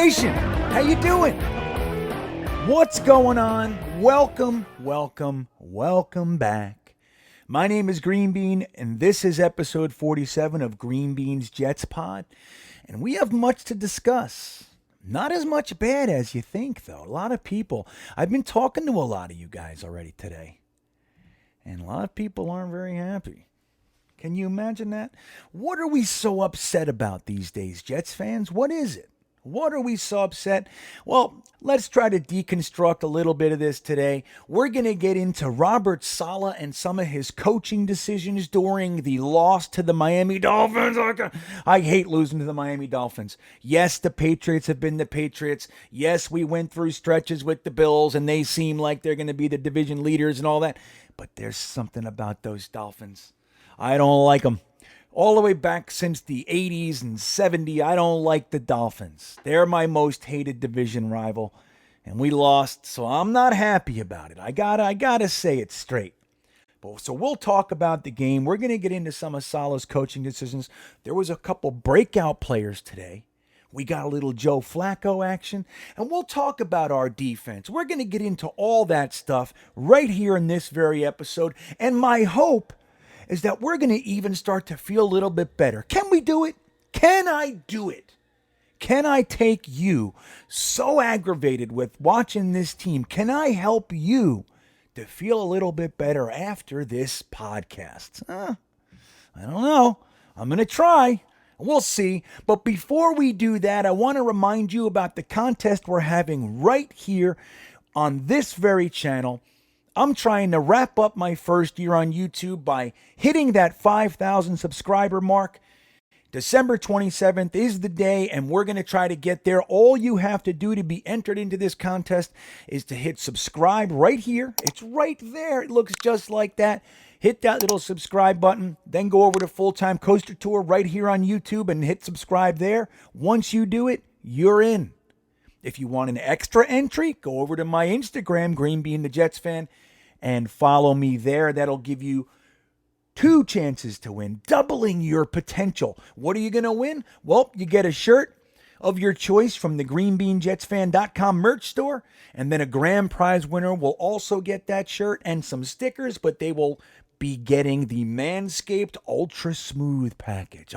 Nation, how you doing? What's going on? Welcome back. My name is Greenbean, and this is episode 47 of Greenbeanjetsfan, and we have much to discuss. Not as much bad as you think, though. A lot of people, I've been talking to a lot of you guys already today, and a lot of people aren't very happy. Can you imagine that? What are we so upset about these days, Jets fans? What is it? What are we so upset? Well, let's try to deconstruct a little bit of this today. We're going to get into Robert Saleh and some of his coaching decisions during the loss to the Miami Dolphins. I hate losing to the Miami Dolphins. Yes, the Patriots have been the Patriots. Yes, we went through stretches with the Bills, and they seem like they're going to be the division leaders and all that. But there's something about those Dolphins. I don't like them. All the way back since the 80s and 70s, I don't like the Dolphins. They're my most hated division rival, and we lost, so I'm not happy about it. I gotta say it straight. So we'll talk about the game. We're going to get into some of Saleh's coaching decisions. There was a couple breakout players today. We got a little Joe Flacco action, and we'll talk about our defense. We're going to get into all that stuff right here in this very episode, and my hope is that we're going to even start to feel a little bit better. Can we do it? Can I do it? Can I take you so aggravated with watching this team? Can I help you to feel a little bit better after this podcast? I don't know. I'm going to try. We'll see. But before we do that, I want to remind you about the contest we're having right here on this very channel. I'm trying to wrap up my first year on YouTube by hitting that 5,000 subscriber mark. December 27th is the day, and we're going to try to get there. All you have to do to be entered into this contest is to hit subscribe right here. It's right there. It looks just like that. Hit that little subscribe button, then go over to Full-Time Coaster Tour right here on YouTube and hit subscribe there. Once you do it, you're in. If you want an extra entry, go over to my Instagram, GreenBeanjetsfan, and follow me there. That'll give you 2 chances to win, doubling your potential. What are you going to win? Well, you get a shirt of your choice from the GreenBeanjetsfan.com merch store, and then a grand prize winner will also get that shirt and some stickers, but they will be getting the Manscaped Ultra Smooth package.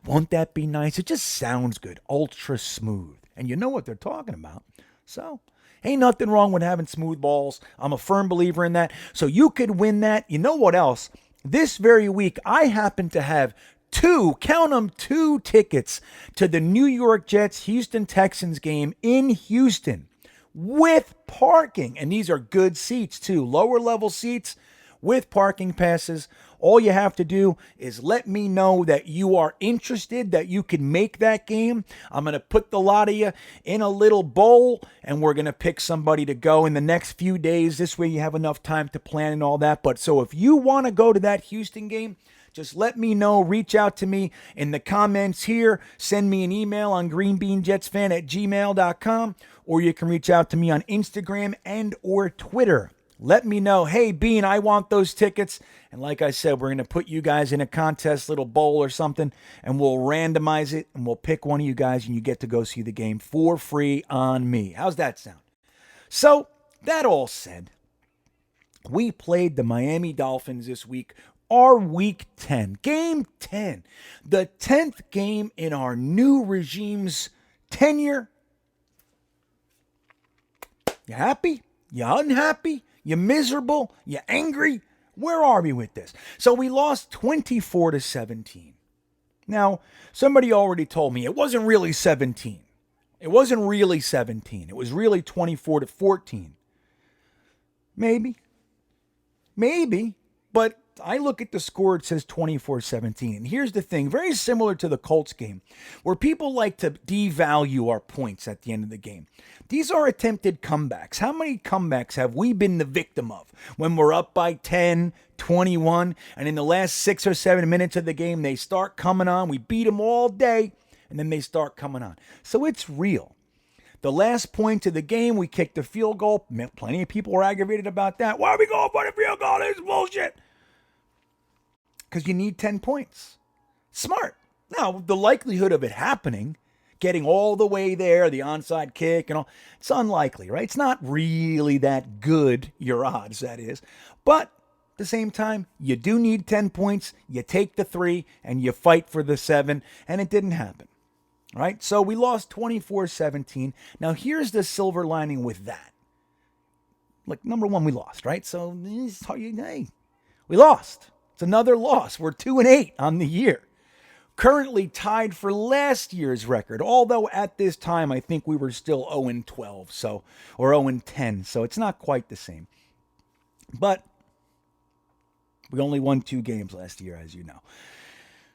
Won't that be nice? It just sounds good. Ultra Smooth. And you know what they're talking about. So ain't nothing wrong with having smooth balls. I'm a firm believer in that. So you could win that. You know what else? This very week, I happen to have 2 tickets to the New York Jets Houston Texans game in Houston with parking. And these are good seats too. Lower level seats with parking passes. All you have to do is let me know that you are interested, that you can make that game. I'm going to put the lot of you in a little bowl, and we're going to pick somebody to go in the next few days. This way you have enough time to plan and all that. But so if you want to go to that Houston game, just let me know. Reach out to me in the comments here. Send me an email on greenbeanjetsfan@gmail.com, or you can reach out to me on Instagram and or Twitter. Let me know, hey, Bean, I want those tickets. And like I said, we're going to put you guys in a contest, little bowl or something, and we'll randomize it, and we'll pick one of you guys, and you get to go see the game for free on me. How's that sound? So, that all said, we played the Miami Dolphins this week, our Week 10, Game 10, the 10th game in our new regime's tenure. You happy? You unhappy? You miserable? You angry? Where are we with this? So we lost 24-17. Now, somebody already told me it wasn't really 17. It wasn't really 17. It was really 24-14. Maybe. But I look at the score, it says 24-17. And here's the thing, very similar to the Colts game, where people like to devalue our points at the end of the game. These are attempted comebacks. How many comebacks have we been the victim of when we're up by 10, 21, and in the last 6 or 7 minutes of the game, they start coming on. We beat them all day, and then they start coming on. So it's real. The last point of the game, we kicked the field goal. Plenty of people were aggravated about that. Why are we going for the field goal? This is bullshit. Because you need 10 points. Smart. Now, the likelihood of it happening getting all the way there, the onside kick and all. It's unlikely, right? It's not really that good, your odds, that is. But at the same time, you do need 10 points. You take the 3 and you fight for the 7, and it didn't happen. Right? So we lost 24-17. Now here's the silver lining with that. Like, number one, we lost, right? So, hey, we lost. It's another loss. We're 2-8 on the year. Currently tied for last year's record, although at this time I think we were still 0-12, so, or 0-10, so it's not quite the same. But we only won 2 games last year, as you know.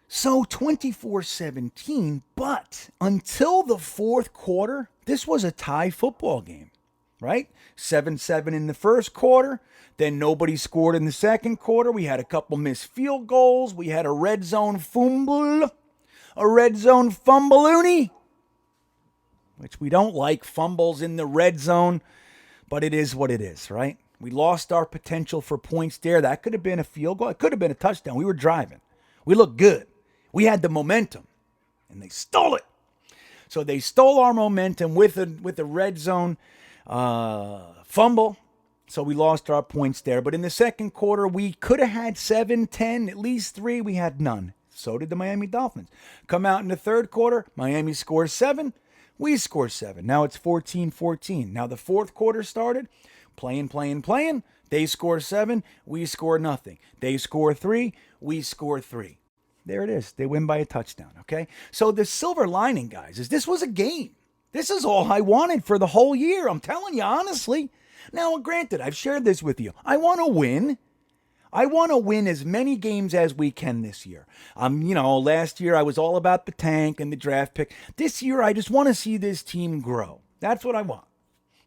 So 24-17, but until the fourth quarter, this was a tie football game, right? 7-7 in the first quarter. Then nobody scored in the second quarter. We had a couple missed field goals. We had a red zone fumbleoonie, which we don't like, fumbles in the red zone, but it is what it is, right? We lost our potential for points there. That could have been a field goal. It could have been a touchdown. We were driving. We looked good. We had the momentum, and they stole it. So they stole our momentum with a red zone fumble. So we lost our points there. But in the second quarter, we could have had 7, 10, at least 3. We had none. So did the Miami Dolphins. Come out in the third quarter, Miami scores 7. We score 7. Now it's 14-14. Now the fourth quarter started. Playing. They score 7. We score nothing. They score 3. We score 3. There it is. They win by a touchdown, okay? So the silver lining, guys, is this was a game. This is all I wanted for the whole year. I'm telling you, honestly. Now, granted, I've shared this with you. I want to win. I want to win as many games as we can this year. Last year I was all about the tank and the draft pick. This year I just want to see this team grow. That's what I want.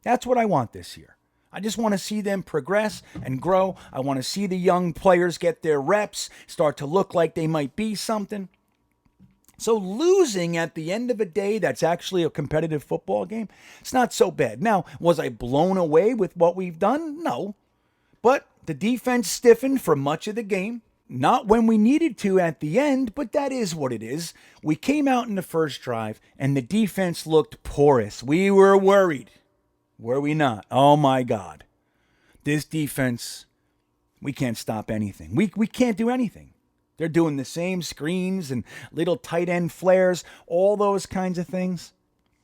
That's what I want this year. I just want to see them progress and grow. I want to see the young players get their reps, start to look like they might be something. So losing at the end of a day that's actually a competitive football game, it's not so bad. Now, was I blown away with what we've done? No. But the defense stiffened for much of the game. Not when we needed to at the end, but that is what it is. We came out in the first drive, and the defense looked porous. We were worried. Were we not? Oh, my God. This defense, we can't stop anything. We can't do anything. They're doing the same screens and little tight end flares, all those kinds of things,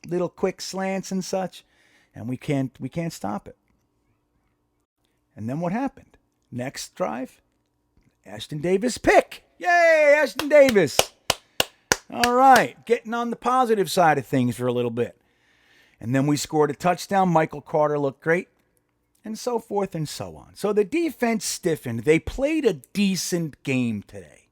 little quick slants and such, and we can't stop it. And then what happened? Next drive, Ashton Davis pick. Yay, Ashton Davis. All right, getting on the positive side of things for a little bit. And then we scored a touchdown. Michael Carter looked great. And so forth and so on. So the defense stiffened. They played a decent game today.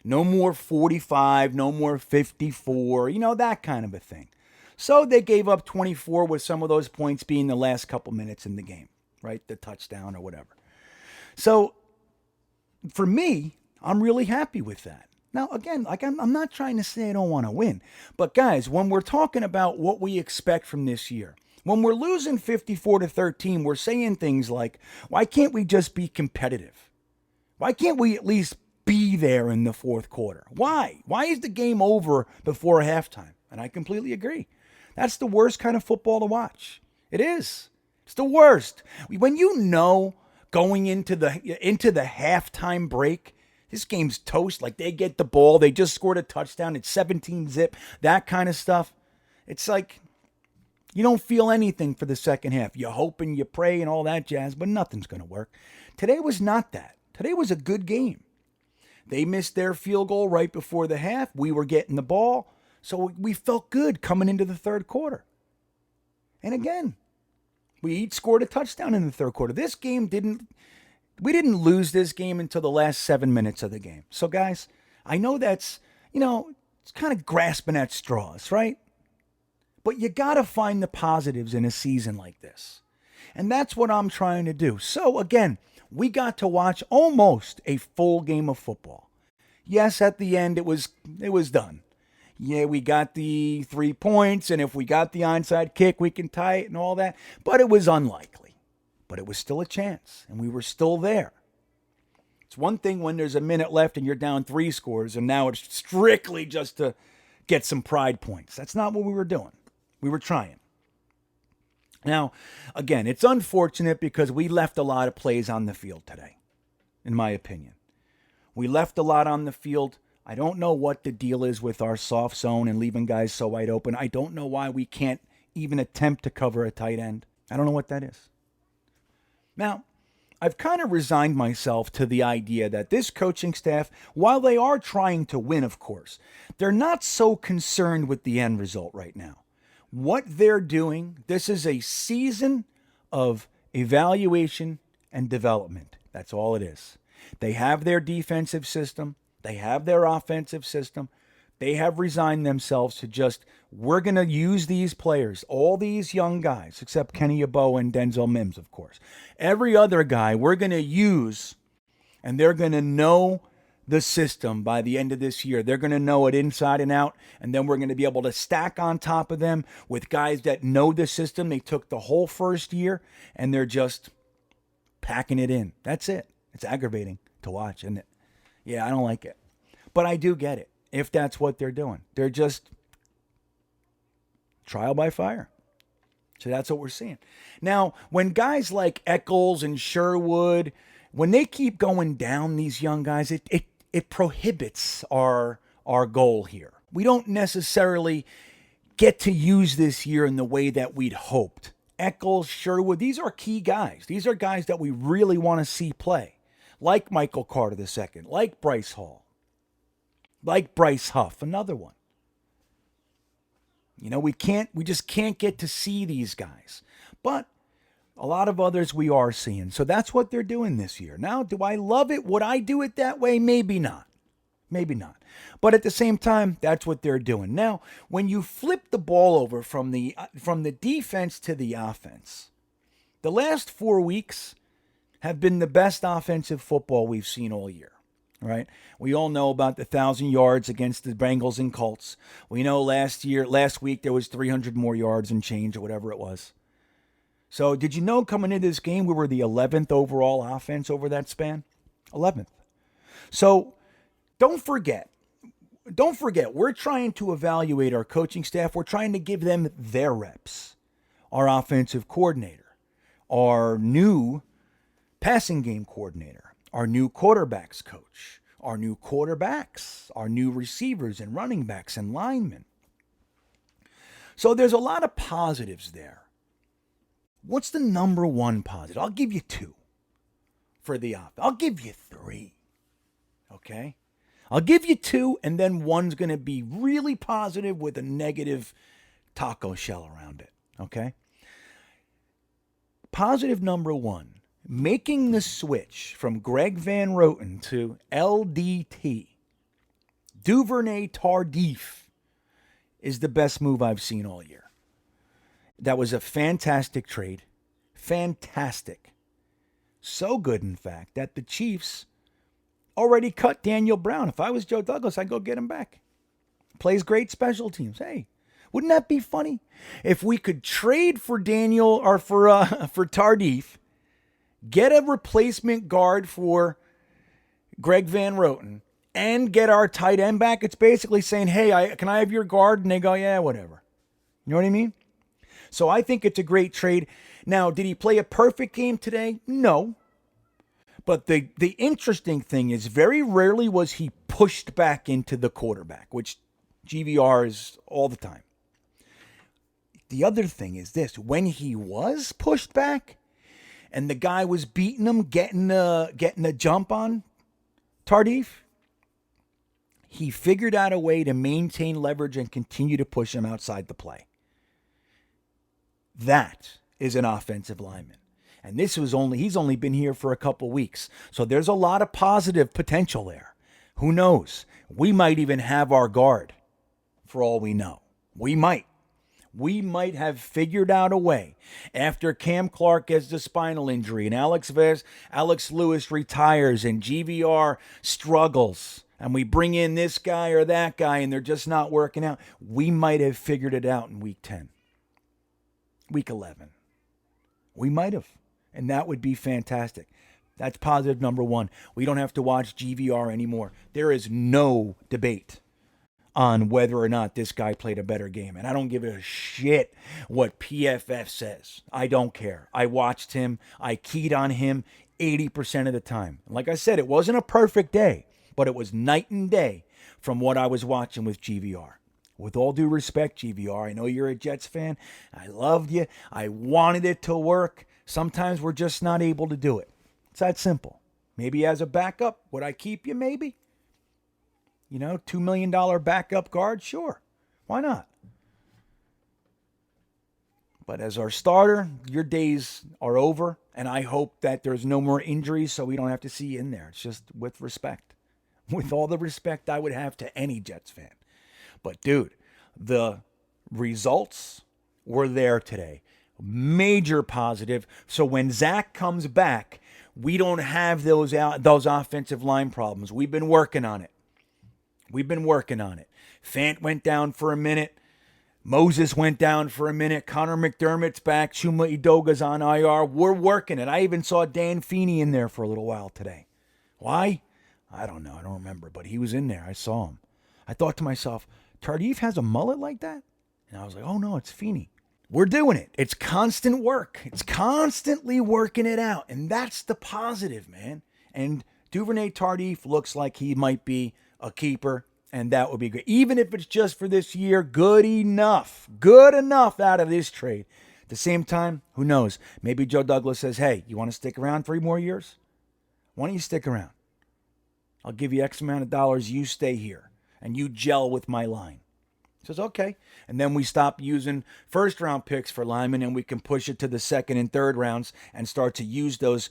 No more 45, no more 54, that kind of a thing. So they gave up 24 with some of those points being the last couple minutes in the game, right? The touchdown or whatever. So for me, I'm really happy with that. Now, again, I'm not trying to say I don't want to win. But guys, when we're talking about what we expect from this year, when we're losing 54-13, we're saying things like, why can't we just be competitive? Why can't we at least be there in the fourth quarter? Why? Why is the game over before halftime? And I completely agree. That's the worst kind of football to watch. It is. It's the worst. When you know going into the halftime break, this game's toast. Like, they get the ball. They just scored a touchdown. It's 17-zip. That kind of stuff. It's like you don't feel anything for the second half. You hope and you pray and all that jazz, but nothing's going to work. Today was not that. Today was a good game. They missed their field goal right before the half. We were getting the ball. So we felt good coming into the third quarter. And again, we each scored a touchdown in the third quarter. We didn't lose this game until the last 7 minutes of the game. So, guys, I know that's, it's kind of grasping at straws, right? But you got to find the positives in a season like this. And that's what I'm trying to do. So, again, we got to watch almost a full game of football. Yes, at the end, it was done. Yeah, we got the 3 points, and if we got the onside kick, we can tie it and all that. But it was unlikely. But it was still a chance, and we were still there. It's one thing when there's a minute left and you're down 3 scores, and now it's strictly just to get some pride points. That's not what we were doing. We were trying. Now, again, it's unfortunate because we left a lot of plays on the field today, in my opinion. We left a lot on the field. I don't know what the deal is with our soft zone and leaving guys so wide open. I don't know why we can't even attempt to cover a tight end. I don't know what that is. Now, I've kind of resigned myself to the idea that this coaching staff, while they are trying to win, of course, they're not so concerned with the end result right now. What they're doing, this is a season of evaluation and development. That's all it is. They have their defensive system. They have their offensive system. They have resigned themselves to just, we're going to use these players, all these young guys, except Kenny Yeboah and Denzel Mims, of course. Every other guy we're going to use, and they're going to know the system by the end of this year. They're going to know it inside and out, and then we're going to be able to stack on top of them with guys that know the system. They took the whole first year, and they're just packing it in. That's it. It's aggravating to watch, isn't it? Yeah, I don't like it. But I do get it, if that's what they're doing. They're just trial by fire. So that's what we're seeing. Now, when guys like Eccles and Sherwood, when they keep going down, these young guys, it prohibits our goal here. We don't necessarily get to use this year in the way that we'd hoped. Eccles, Sherwood, these are key guys. These are guys that we really want to see play. Like Michael Carter II, like Bryce Hall, like Bryce Huff, another one. You know, we just can't get to see these guys. But a lot of others we are seeing. So that's what they're doing this year. Now, do I love it? Would I do it that way? Maybe not. Maybe not. But at the same time, that's what they're doing. Now, when you flip the ball over from the defense to the offense, the last 4 weeks have been the best offensive football we've seen all year. Right? We all know about the 1,000 yards against the Bengals and Colts. We know last week there was 300 more yards and change or whatever it was. So did you know coming into this game we were the 11th overall offense over that span? 11th. So don't forget, we're trying to evaluate our coaching staff. We're trying to give them their reps. Our offensive coordinator, our new passing game coordinator, our new quarterbacks coach, our new quarterbacks, our new receivers and running backs and linemen. So there's a lot of positives there. What's the number one positive? I'll give you two for the offense. I'll give you three. Okay? I'll give you two, and then one's going to be really positive with a negative taco shell around it. Okay? Positive number one. Making the switch from Greg Van Roten to LDT, Duvernay Tardif, is the best move I've seen all year. That was a fantastic trade. Fantastic. So good, in fact, that the Chiefs already cut Daniel Brown. If I was Joe Douglas, I'd go get him back. Plays great special teams. Hey, wouldn't that be funny? If we could trade for Daniel or for Tardif, get a replacement guard for Greg Van Roten, and get our tight end back, it's basically saying, hey, can I have your guard? And they go, yeah, whatever. You know what I mean? So I think it's a great trade. Now, did he play a perfect game today? No. But the interesting thing is very rarely was he pushed back into the quarterback, which GVR is all the time. The other thing is this. When he was pushed back and the guy was beating him, getting a jump on Tardif, he figured out a way to maintain leverage and continue to push him outside the play. That is an offensive lineman. And he's only been here for a couple weeks. So there's a lot of positive potential there. Who knows? We might even have our guard for all we know. We might have figured out a way after Cam Clark gets the spinal injury and Alex Lewis retires and GVR struggles and we bring in this guy or that guy and they're just not working out. We might have figured it out in week 10, week 11. We might have. And that would be fantastic. That's positive number one. We don't have to watch GVR anymore. There is no debate on whether or not this guy played a better game. And I don't give a shit what PFF says. I don't care. I watched him. I keyed on him 80% of the time. Like I said, it wasn't a perfect day, but it was night and day from what I was watching with GVR. With all due respect, GVR, I know you're a Jets fan. I loved you. I wanted it to work. Sometimes we're just not able to do it. It's that simple. Maybe as a backup, would I keep you? Maybe. $2 million backup guard? Sure. Why not? But as our starter, your days are over, and I hope that there's no more injuries so we don't have to see you in there. It's just with respect. With all the respect I would have to any Jets fan. But, dude, the results were there today. Major positive. So when Zach comes back, we don't have those offensive line problems. We've been working on it. Fant went down for a minute. Moses went down for a minute. Connor McDermott's back. Chuma Idoga's on IR. We're working it. I even saw Dan Feeney in there for a little while today. Why? I don't know. I don't remember. But he was in there. I saw him. I thought to myself, Tardif has a mullet like that? And I was like, oh no, it's Feeney. We're doing it. It's constant work. It's constantly working it out. And that's the positive, man. And Duvernay Tardif looks like he might be a keeper, and that would be great. Even if it's just for this year, good enough. Good enough out of this trade. At the same time, who knows? Maybe Joe Douglas says, hey, you want to stick around 3 more years? Why don't you stick around? I'll give you X amount of dollars. You stay here, and you gel with my line. He says, okay. And then we stop using first-round picks for linemen, and we can push it to the second and third rounds and start to use those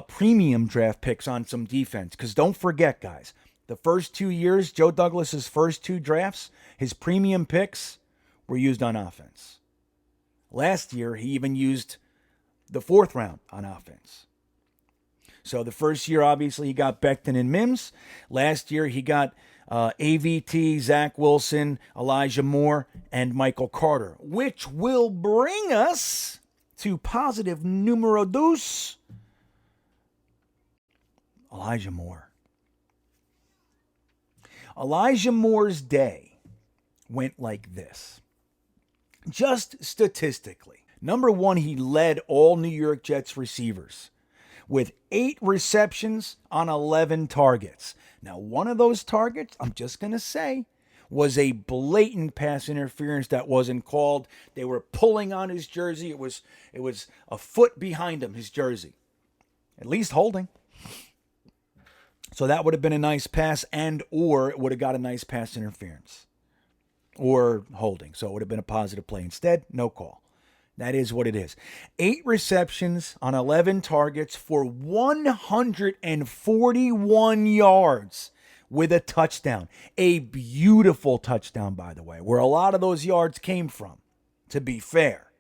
premium draft picks on some defense. Because don't forget, guys, the first 2 years, Joe Douglas's first 2 drafts, his premium picks were used on offense. Last year, he even used the 4th round on offense. So the first year, obviously, he got Becton and Mims. Last year, he got AVT, Zach Wilson, Elijah Moore, and Michael Carter, which will bring us to positive numero dos, Elijah Moore. Elijah Moore's day went like this. Just statistically, number 1, he led all New York Jets receivers with 8 receptions on 11 targets. Now, one of those targets, I'm just going to say, was a blatant pass interference that wasn't called. They were pulling on his jersey. It was a foot behind him, his jersey. At least holding. So that would have been a nice pass, or it would have got a nice pass interference. Or holding. So it would have been a positive play. Instead, no call. That is what it is. 8 receptions on 11 targets for 141 yards with a touchdown. A beautiful touchdown, by the way, where a lot of those yards came from, to be fair.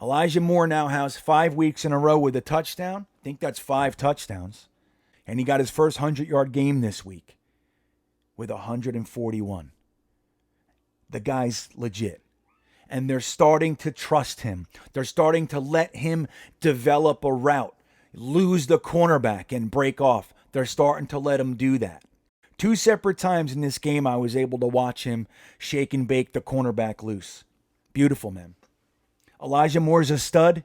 Elijah Moore now has 5 weeks in a row with a touchdown. I think that's 5 touchdowns. And he got his first 100-yard game this week with 141. The guy's legit. And they're starting to trust him. They're starting to let him develop a route, lose the cornerback, and break off. They're starting to let him do that. 2 separate times in this game, I was able to watch him shake and bake the cornerback loose. Beautiful, man. Elijah Moore's a stud.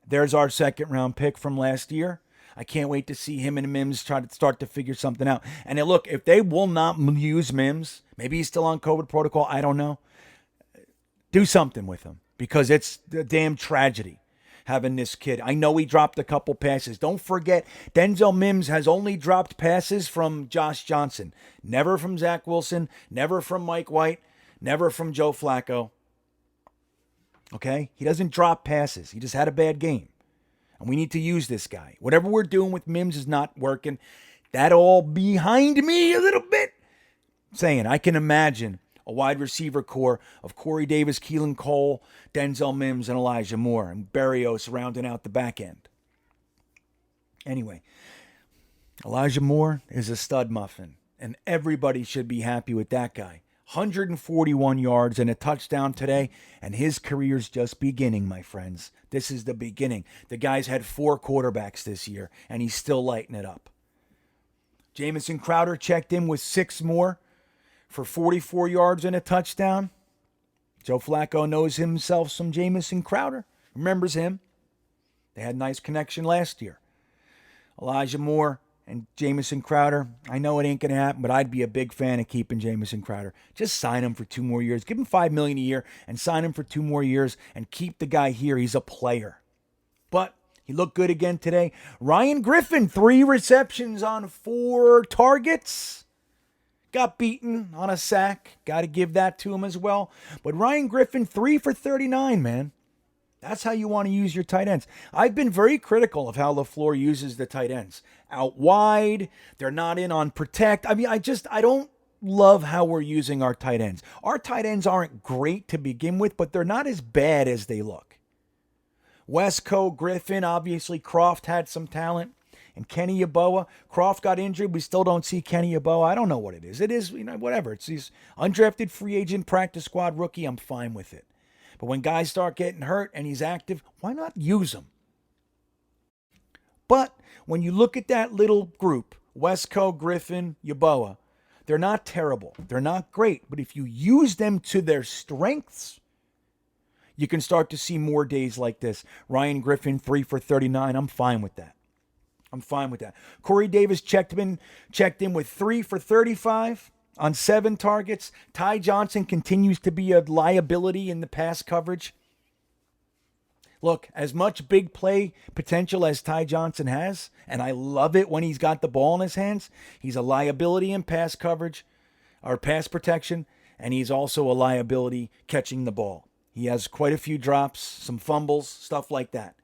There's our 2nd-round pick from last year. I can't wait to see him and Mims try to start to figure something out. And look, if they will not use Mims, maybe he's still on COVID protocol, I don't know. Do something with him, because it's a damn tragedy having this kid. I know he dropped a couple passes. Don't forget, Denzel Mims has only dropped passes from Josh Johnson. Never from Zach Wilson, never from Mike White, never from Joe Flacco. Okay? He doesn't drop passes. He just had a bad game. And we need to use this guy. Whatever we're doing with Mims is not working. That all behind me a little bit. Saying, I can imagine a wide receiver core of Corey Davis, Keelan Cole, Denzel Mims, and Elijah Moore, and Berrios rounding out the back end. Anyway, Elijah Moore is a stud muffin, and everybody should be happy with that guy. 141 yards and a touchdown today, and his career's just beginning, my friends. This is the beginning. The guy's had 4 quarterbacks this year, and he's still lighting it up. Jamison Crowder checked in with 6 more for 44 yards and a touchdown. Joe Flacco knows himself some Jamison Crowder. Remembers him. They had a nice connection last year. Elijah Moore and Jamison Crowder. I know it ain't going to happen, but I'd be a big fan of keeping Jamison Crowder. Just sign him for 2 more years. Give him $5 million a year and sign him for 2 more years and keep the guy here. He's a player. But he looked good again today. Ryan Griffin, 3 receptions on 4 targets. Got beaten on a sack. Got to give that to him as well. But Ryan Griffin, 3 for 39, man. That's how you want to use your tight ends. I've been very critical of how LaFleur uses the tight ends. Out wide, they're not in on protect. I mean, I don't love how we're using our tight ends. Our tight ends aren't great to begin with, but they're not as bad as they look. Wesco, Griffin, obviously Croft had some talent. And Kenny Yeboah, Croft got injured. We still don't see Kenny Yeboah. I don't know what it is. It is, whatever. It's these undrafted free agent practice squad rookie. I'm fine with it. But when guys start getting hurt and he's active, why not use him? But when you look at that little group, Wesco, Griffin, Yeboah, they're not terrible. They're not great. But if you use them to their strengths, you can start to see more days like this. Ryan Griffin, 3 for 39. I'm fine with that. Corey Davis checked in with 3 for 35 on 7 targets. Ty Johnson continues to be a liability in the pass coverage. Look, as much big play potential as Ty Johnson has, and I love it when he's got the ball in his hands, he's a liability in pass coverage or pass protection, and he's also a liability catching the ball. He has quite a few drops, some fumbles, stuff like that.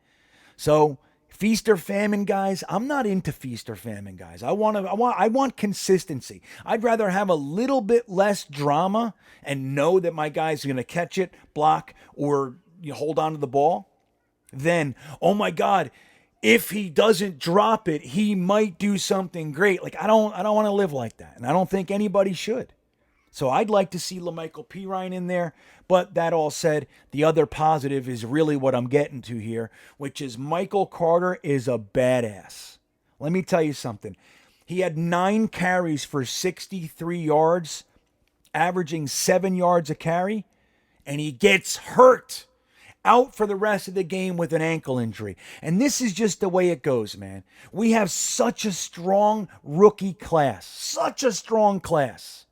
So, feast or famine guys, I'm not into feast or famine guys. I want consistency. I'd rather have a little bit less drama and know that my guy's going to catch it, block, or hold on to the ball than, oh my God, if he doesn't drop it, he might do something great. Like I don't want to live like that, and I don't think anybody should. So I'd like to see LaMichael Pirine in there. But that all said, the other positive is really what I'm getting to here, which is Michael Carter is a badass. Let me tell you something. He had 9 carries for 63 yards, averaging 7 yards a carry, and he gets hurt. Out for the rest of the game with an ankle injury. And this is just the way it goes, man. We have such a strong rookie class. Such a strong class.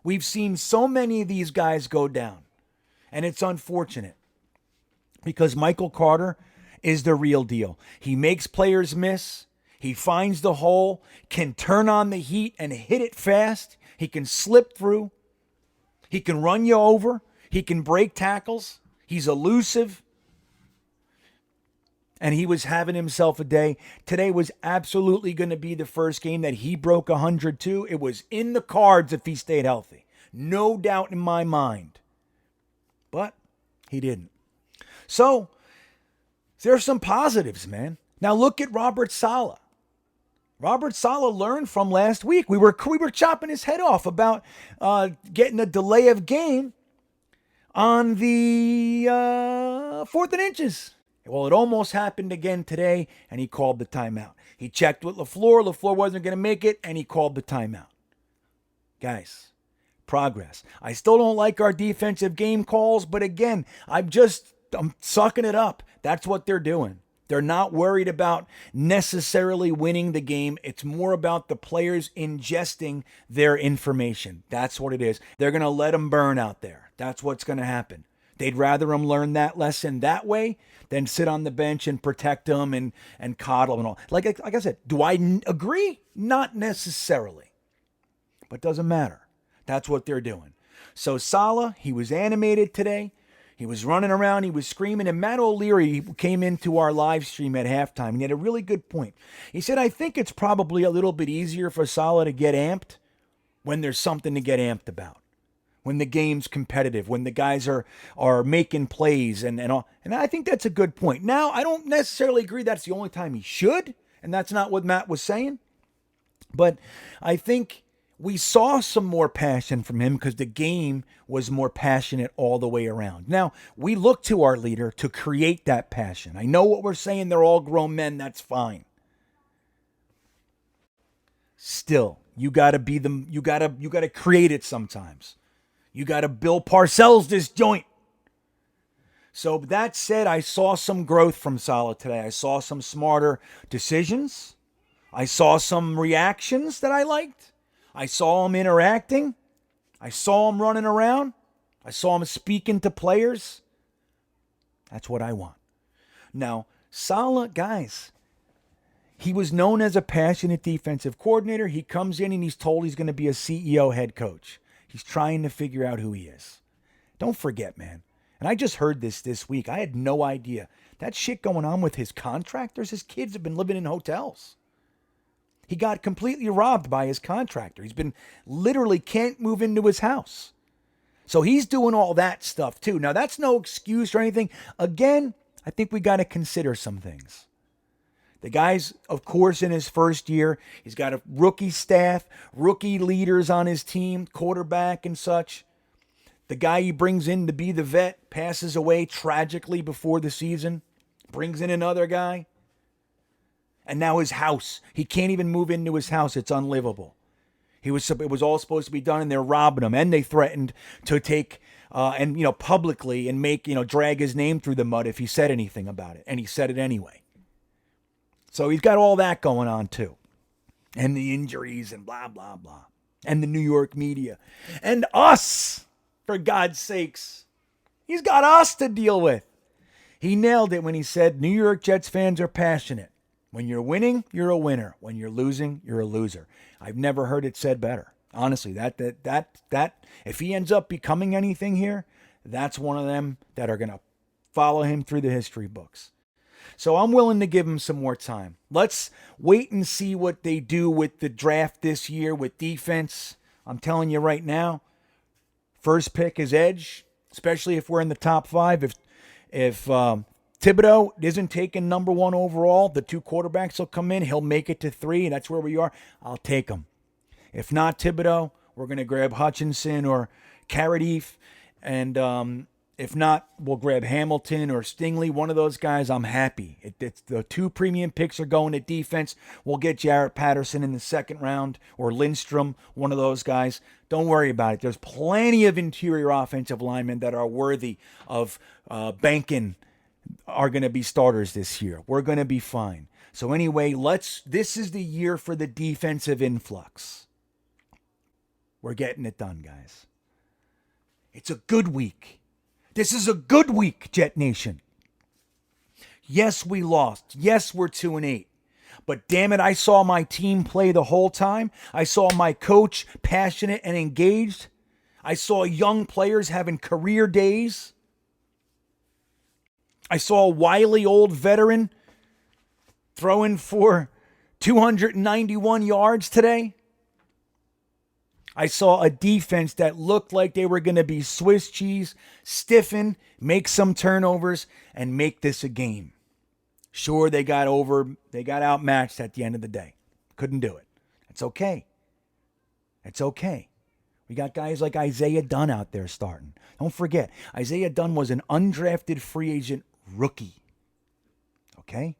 We've seen so many of these guys go down. And it's unfortunate. Because Michael Carter is the real deal. He makes players miss. He finds the hole. Can turn on the heat and hit it fast. He can slip through. He can run you over. He can break tackles. He's elusive. And he was having himself a day. Today was absolutely going to be the first game that he broke 100 too. It was in the cards if he stayed healthy. No doubt in my mind. But he didn't. So, there's some positives, man. Now look at Robert Saleh. Robert Saleh learned from last week. We were chopping his head off about getting a delay of game on the 4th and inches. Well, it almost happened again today, and he called the timeout. He checked with LaFleur. LaFleur wasn't going to make it, and he called the timeout. Guys, progress. I still don't like our defensive game calls, but again, I'm sucking it up. That's what they're doing. They're not worried about necessarily winning the game. It's more about the players ingesting their information. That's what it is. They're going to let them burn out there. That's what's going to happen. They'd rather them learn that lesson that way than sit on the bench and protect them and coddle them and all. Like I said, do I agree? Not necessarily. But doesn't matter. That's what they're doing. So Saleh, he was animated today. He was running around, he was screaming, and Matt O'Leary came into our live stream at halftime, and he had a really good point. He said, I think it's probably a little bit easier for Saleh to get amped when there's something to get amped about, when the game's competitive, when the guys are making plays and all. And I think that's a good point. Now, I don't necessarily agree that's the only time he should, and that's not what Matt was saying, but I think we saw some more passion from him because the game was more passionate all the way around. Now, we look to our leader to create that passion. I know what we're saying. They're all grown men. That's fine. Still, You got to be the you got to create it sometimes. You got to Bill Parcells this joint. So that said, I saw some growth from Salah today. I saw some smarter decisions. I saw some reactions that I liked. I saw him interacting. I saw him running around. I saw him speaking to players. That's what I want. Now, Salah, guys, he was known as a passionate defensive coordinator. He comes in and he's told he's going to be a CEO head coach. He's trying to figure out who he is. Don't forget, man. And I just heard this week. I had no idea. That shit going on with his contractors, his kids have been living in hotels. He got completely robbed by his contractor. He's been literally can't move into his house. So he's doing all that stuff too. Now, that's no excuse or anything. Again, I think we got to consider some things. The guy's, of course, in his first year. He's got a rookie staff, rookie leaders on his team, quarterback and such. The guy he brings in to be the vet passes away tragically before the season. Brings in another guy. And now his house. He can't even move into his house. It's unlivable. It was all supposed to be done, and they're robbing him. And they threatened to take publicly and drag his name through the mud if he said anything about it. And he said it anyway. So he's got all that going on too. And the injuries and blah, blah, blah. And the New York media. And us, for God's sakes. He's got us to deal with. He nailed it when he said New York Jets fans are passionate. When you're winning, you're a winner. When you're losing, you're a loser. I've never heard it said better. Honestly, that if he ends up becoming anything here, that's one of them that are going to follow him through the history books. So I'm willing to give him some more time. Let's wait and see what they do with the draft this year with defense. I'm telling you right now, first pick is edge, especially if we're in the top 5. If Thibodeau isn't taken number 1 overall, the 2 quarterbacks will come in. He'll make it to 3, and that's where we are. I'll take him. If not Thibodeau, we're going to grab Hutchinson or Carradine. And if not, we'll grab Hamilton or Stingley. One of those guys, I'm happy. It's the 2 premium picks are going to defense. We'll get Jarrett Patterson in the second round or Lindstrom, one of those guys. Don't worry about it. There's plenty of interior offensive linemen that are worthy of banking are going to be starters this year. We're going to be fine. So anyway, this is the year for the defensive influx. We're getting it done, guys. It's a good week. This is a good week, Jet Nation. Yes, we lost. Yes, we're 2-8. But damn it, I saw my team play the whole time. I saw my coach passionate and engaged. I saw young players having career days. I saw a wily old veteran throwing for 291 yards today. I saw a defense that looked like they were going to be Swiss cheese, stiffen, make some turnovers, and make this a game. Sure, they got outmatched at the end of the day. Couldn't do it. It's okay. It's okay. We got guys like Isaiah Dunn out there starting. Don't forget, Isaiah Dunn was an undrafted free agent rookie. Okay?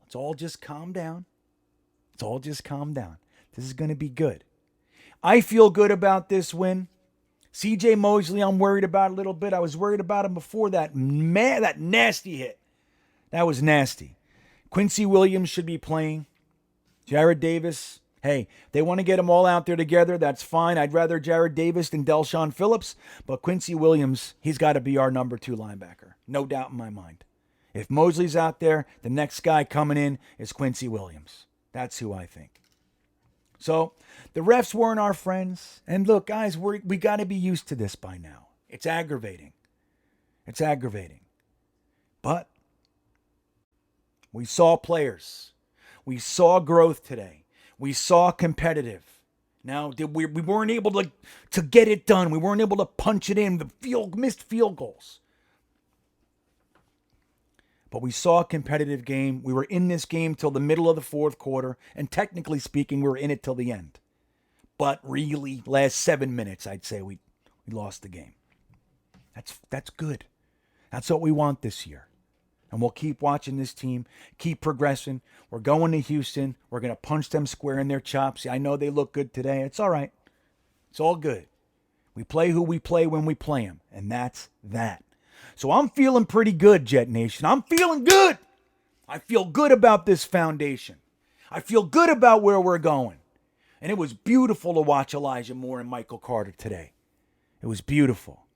Let's all just calm down. This is going to be good. I feel good about this win. CJ Mosley, I'm worried about a little bit. I was worried about him before that nasty hit. That was nasty. Quincy Williams should be playing. Jared Davis. Hey, they want to get them all out there together. That's fine. I'd rather Jared Davis than Delshon Phillips. But Quincy Williams, he's got to be our number 2 linebacker. No doubt in my mind. If Mosley's out there, the next guy coming in is Quincy Williams. That's who I think. So the refs weren't our friends. And look, guys, we got to be used to this by now. It's aggravating. But we saw players. We saw growth today. We saw competitive. Now, we weren't able to get it done. We weren't able to punch it in. The missed field goals. But we saw a competitive game. We were in this game till the middle of the fourth quarter. And technically speaking, we were in it till the end. But really, last 7 minutes, I'd say we lost the game. That's good. That's what we want this year. And we'll keep watching this team, keep progressing. We're going to Houston. We're going to punch them square in their chops. I know they look good today. It's all right. It's all good. We play who we play when we play them, and that's that. So I'm feeling pretty good, Jet Nation. I'm feeling good. I feel good about this foundation. I feel good about where we're going. And it was beautiful to watch Elijah Moore and Michael Carter today. It was beautiful.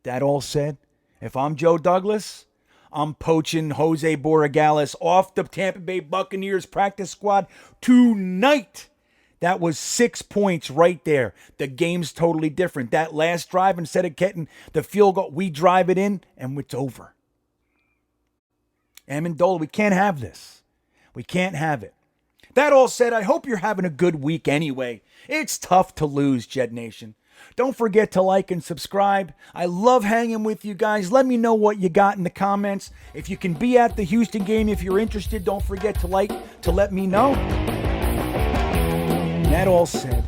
That all said, if I'm Joe Douglas, I'm poaching Jose Borregales off the Tampa Bay Buccaneers practice squad tonight. That was 6 points right there. The game's totally different. That last drive, instead of getting the field goal, we drive it in and it's over. Amendola, we can't have this. We can't have it. That all said, I hope you're having a good week anyway. It's tough to lose, Jet Nation. Don't forget to like and subscribe. I love hanging with you guys. Let me know what you got in the comments. If you can be at the Houston game, if you're interested, don't forget to let me know. That all said,